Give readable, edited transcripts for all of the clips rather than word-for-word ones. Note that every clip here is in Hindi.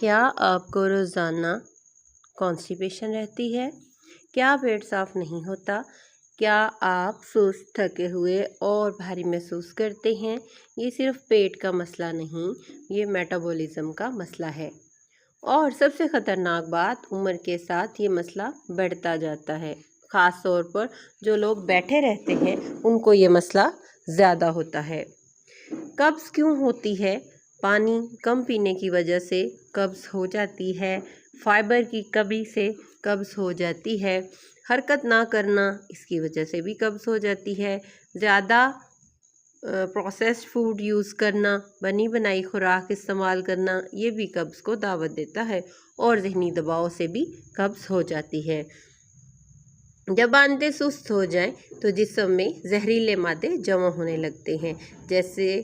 क्या आपको रोज़ाना कॉन्स्टिपेशन रहती है? क्या पेट साफ नहीं होता? क्या आप सुस्त, थके हुए और भारी महसूस करते हैं? ये सिर्फ पेट का मसला नहीं, ये मेटाबॉलिज्म का मसला है। और सबसे ख़तरनाक बात, उम्र के साथ ये मसला बढ़ता जाता है। ख़ास तौर पर जो लोग बैठे रहते हैं उनको ये मसला ज़्यादा होता है। कब्ज़ क्यों होती है? पानी कम पीने की वजह से कब्ज़ हो जाती है। फाइबर की कमी से कब्ज़ हो जाती है। हरकत ना करना, इसकी वजह से भी कब्ज़ हो जाती है। ज़्यादा प्रोसेस्ड फूड यूज़ करना, बनी बनाई खुराक इस्तेमाल करना, ये भी कब्ज़ को दावत देता है। और ज़हनी दबाव से भी कब्ज़ हो जाती है। जब आंतें सुस्त हो जाएं तो जिस्म में जहरीले मादे जमा होने लगते हैं। जैसे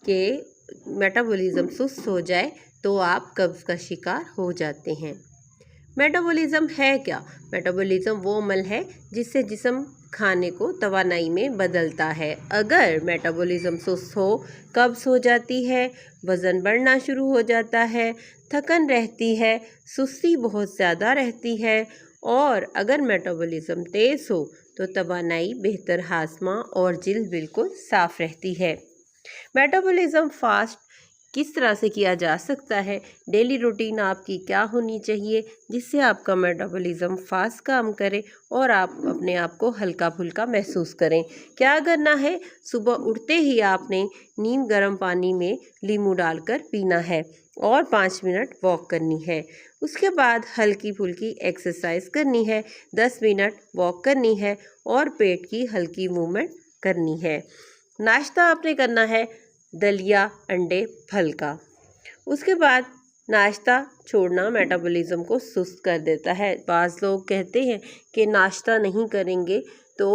कि मेटाबॉलिज्म सुस्त हो जाए तो आप कब्ज़ का शिकार हो जाते हैं। मेटाबॉलिज्म है क्या? मेटाबॉलिज्म वो अमल है जिससे जिस्म खाने को तवानाई में बदलता है। अगर मेटाबॉलिज्म सुस्त हो, कब्ज़ हो जाती है, वज़न बढ़ना शुरू हो जाता है, थकन रहती है, सुस्ती बहुत ज़्यादा रहती है। और अगर मेटाबॉलिज्म तेज़ हो तो तवानाई, बेहतर हाज़मा और जिल्द बिल्कुल साफ़ रहती है। मेटाबॉलिज्म फास्ट किस तरह से किया जा सकता है? डेली रूटीन आपकी क्या होनी चाहिए जिससे आपका मेटाबॉलिज्म फास्ट काम करे और आप अपने आप को हल्का फुल्का महसूस करें? क्या करना है? सुबह उठते ही आपने नीम गर्म पानी में नींबू डालकर पीना है और 5 मिनट वॉक करनी है। उसके बाद हल्की फुल्की एक्सरसाइज करनी है, 10 मिनट वॉक करनी है और पेट की हल्की मूवमेंट करनी है। नाश्ता आपने करना है दलिया, अंडे, फल का। उसके बाद नाश्ता छोड़ना मेटाबॉलिज्म को सुस्त कर देता है। बाज़ लोग कहते हैं कि नाश्ता नहीं करेंगे तो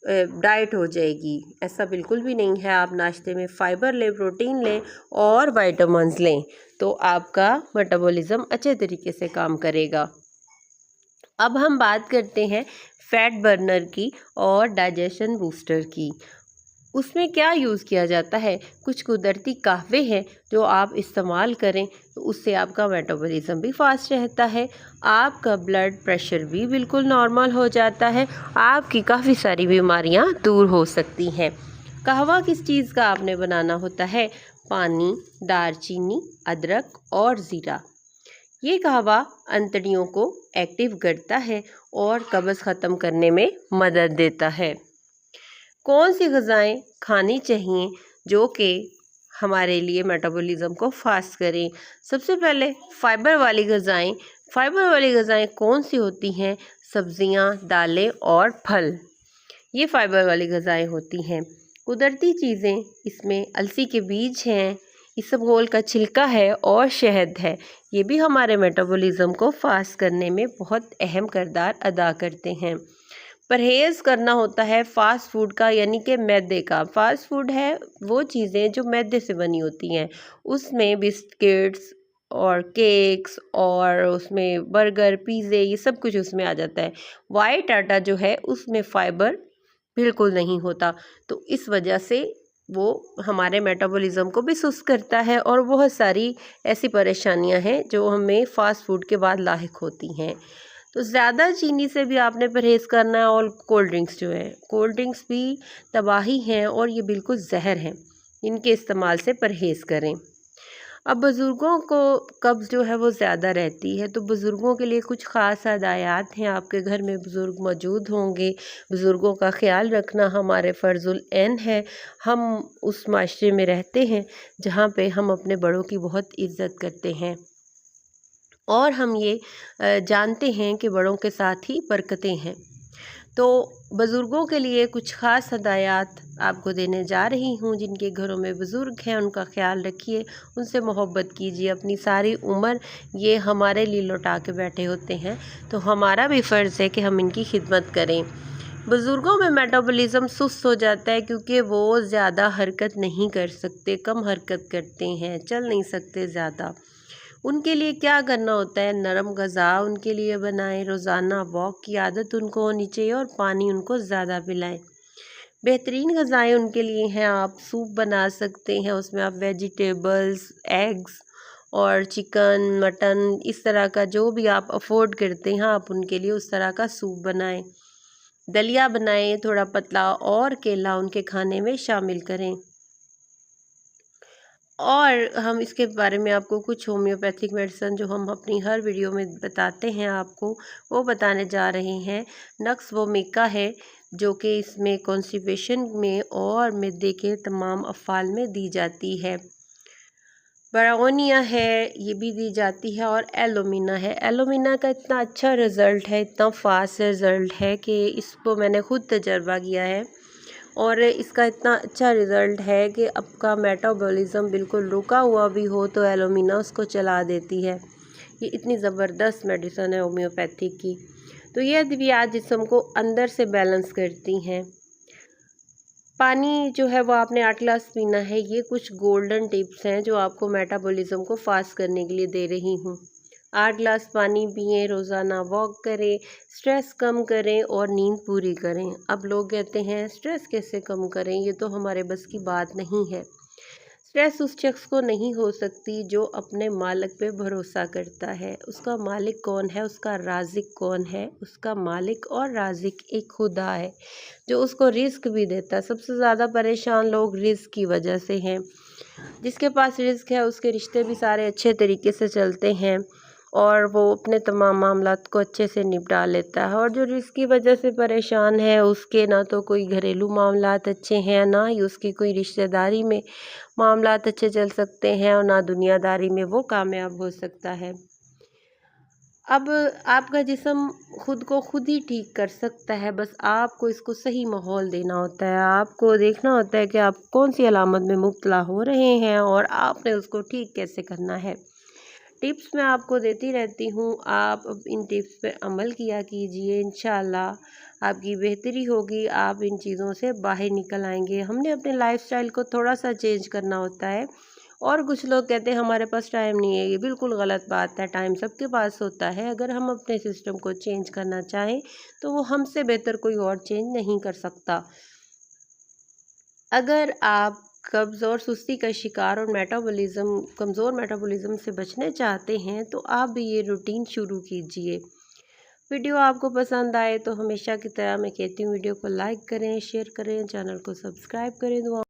डाइट हो जाएगी। ऐसा बिल्कुल भी नहीं है। आप नाश्ते में फाइबर लें, प्रोटीन लें और विटामिन्स लें तो आपका मेटाबॉलिज्म अच्छे तरीके से काम करेगा। अब हम बात करते हैं फैट बर्नर की और डाइजेशन बूस्टर की। उसमें क्या यूज़ किया जाता है? कुछ कुदरती कहवे हैं जो आप इस्तेमाल करें तो उससे आपका मेटाबॉलिज्म भी फास्ट रहता है, आपका ब्लड प्रेशर भी बिल्कुल नॉर्मल हो जाता है, आपकी काफ़ी सारी बीमारियां दूर हो सकती हैं। कहवा किस चीज़ का आपने बनाना होता है? पानी, दालचीनी, अदरक और ज़ीरा। ये कहवा अंतड़ियों को एक्टिव करता है और कब्ज़ ख़त्म करने में मदद देता है। कौन सी ग़िज़ाएँ खानी चाहिए जो कि हमारे लिए मेटाबॉलिज्म को फास्ट करें? सबसे पहले फाइबर वाली ग़िज़ाएँ। फाइबर वाली ग़िज़ाएँ कौन सी होती हैं? सब्जियां, दालें और फल। ये फाइबर वाली ग़िज़ाएँ होती हैं। कुदरती चीज़ें इसमें अलसी के बीज हैं, इसबगोल का छिलका है और शहद है। ये भी हमारे मेटाबॉलिज्म को फास्ट करने में बहुत अहम किरदार अदा करते हैं। परहेज़ करना होता है फास्ट फूड का, यानी कि मैदे का। फास्ट फूड है वो चीज़ें जो मैदे से बनी होती हैं। उसमें बिस्किट्स और केक्स और उसमें बर्गर, पिज़्ज़े, ये सब कुछ उसमें आ जाता है। वाइट आटा जो है उसमें फाइबर बिल्कुल नहीं होता, तो इस वजह से वो हमारे मेटाबॉलिज्म को भी सुस्त करता है और बहुत सारी ऐसी परेशानियां हैं जो हमें फ़ास्ट फूड के बाद लाहिक होती हैं। तो ज़्यादा चीनी से भी आपने परहेज़ करना है। और कोल्ड ड्रिंक्स जो है, कोल्ड ड्रिंक्स भी तबाही हैं और ये बिल्कुल ज़हर हैं, इनके इस्तेमाल से परहेज़ करें। अब बुज़ुर्गों को कब्ज़ जो है वो ज़्यादा रहती है, तो बुज़ुर्गों के लिए कुछ ख़ास हदायत हैं। आपके घर में बुज़ुर्ग मौजूद होंगे, बुज़ुर्गों का ख़्याल रखना हमारे फ़र्ज़ुल ऐन है। हम उस माशरे में रहते हैं जहाँ पे हम अपने बड़ों की बहुत इज़्ज़त करते हैं और हम ये जानते हैं कि बड़ों के साथ ही बरकतें हैं। तो बुज़ुर्गों के लिए कुछ ख़ास हदायत आपको देने जा रही हूँ। जिनके घरों में बुज़ुर्ग हैं उनका ख़्याल रखिए, उनसे मोहब्बत कीजिए। अपनी सारी उम्र ये हमारे लिए लौटा के बैठे होते हैं, तो हमारा भी फ़र्ज़ है कि हम इनकी खिदमत करें। बुज़ुर्गों में मेटाबॉलिज्म सुस्त हो जाता है क्योंकि वो ज़्यादा हरकत नहीं कर सकते, कम हरकत करते हैं, चल नहीं सकते ज़्यादा। उनके लिए क्या करना होता है? नरम ग़िज़ा उनके लिए बनाएं, रोज़ाना वॉक की आदत उनको होनी चाहिए और पानी उनको ज़्यादा पिलाएं। बेहतरीन ग़िज़ाएँ उनके लिए हैं, आप सूप बना सकते हैं, उसमें आप वेजिटेबल्स, एग्स और चिकन मटन इस तरह का जो भी आप अफोर्ड करते हैं आप उनके लिए उस तरह का सूप बनाएं, दलिया बनाएं थोड़ा पतला, और केला उनके खाने में शामिल करें। और हम इसके बारे में आपको कुछ होम्योपैथिक मेडिसिन जो हम अपनी हर वीडियो में बताते हैं आपको, वो बताने जा रहे हैं। नक्स वोमिका है जो कि इसमें कॉन्स्टिपेशन में और मैदे के तमाम अफ़ाल में दी जाती है। बेगोनिया है, ये भी दी जाती है। और एलोमिना है। एलोमिना का इतना अच्छा रिज़ल्ट है, इतना फास्ट रिज़ल्ट है कि इसको मैंने ख़ुद तजर्बा किया है और इसका इतना अच्छा रिज़ल्ट है कि आपका मेटाबॉलिज़्म बिल्कुल रुका हुआ भी हो तो एलोमिना उसको चला देती है। ये इतनी ज़बरदस्त मेडिसिन है होम्योपैथिक की। तो ये अद्वियात जिस्म को अंदर से बैलेंस करती हैं। पानी जो है वो आपने 8 गिलास पीना है। ये कुछ गोल्डन टिप्स हैं जो आपको मेटाबॉलिज़्म को फास्ट करने के लिए दे रही हूँ। 8 गिलास पानी पिएं, रोज़ाना वॉक करें, स्ट्रेस कम करें और नींद पूरी करें। अब लोग कहते हैं स्ट्रेस कैसे कम करें, ये तो हमारे बस की बात नहीं है। स्ट्रेस उस शख्स को नहीं हो सकती जो अपने मालिक पे भरोसा करता है। उसका मालिक कौन है, उसका राज़िक कौन है? उसका मालिक और राज़िक एक खुदा है जो उसको रिस्क भी देता है। सबसे ज़्यादा परेशान लोग रिस्क की वजह से हैं। जिसके पास रिस्क है उसके रिश्ते भी सारे अच्छे तरीके से चलते हैं और वो अपने तमाम मामलात को अच्छे से निपटा लेता है। और जो रिस्क की वजह से परेशान है उसके ना तो कोई घरेलू मामलात अच्छे हैं, ना ही उसकी कोई रिश्तेदारी में मामलात अच्छे चल सकते हैं और ना दुनियादारी में वो कामयाब हो सकता है। अब आपका जिस्म खुद को खुद ही ठीक कर सकता है, बस आपको इसको सही माहौल देना होता है। आपको देखना होता है कि आप कौन सी अलामत में मुब्तला हो रहे हैं और आपने उसको ठीक कैसे करना है। टिप्स मैं आपको देती रहती हूँ, आप अब इन टिप्स पे अमल किया कीजिए, इंशाल्लाह आपकी बेहतरी होगी, आप इन चीज़ों से बाहर निकल आएंगे। हमने अपने लाइफस्टाइल को थोड़ा सा चेंज करना होता है। और कुछ लोग कहते हैं हमारे पास टाइम नहीं है, ये बिल्कुल गलत बात है। टाइम सबके पास होता है। अगर हम अपने सिस्टम को चेंज करना चाहें तो वो हमसे बेहतर कोई और चेंज नहीं कर सकता। अगर आप कब्ज़ और सुस्ती का शिकार और कमज़ोर मेटाबॉलिज़्म से बचने चाहते हैं तो आप भी ये रूटीन शुरू कीजिए। वीडियो आपको पसंद आए तो हमेशा की तरह मैं कहती हूँ वीडियो को लाइक करें, शेयर करें, चैनल को सब्सक्राइब करें। दुआ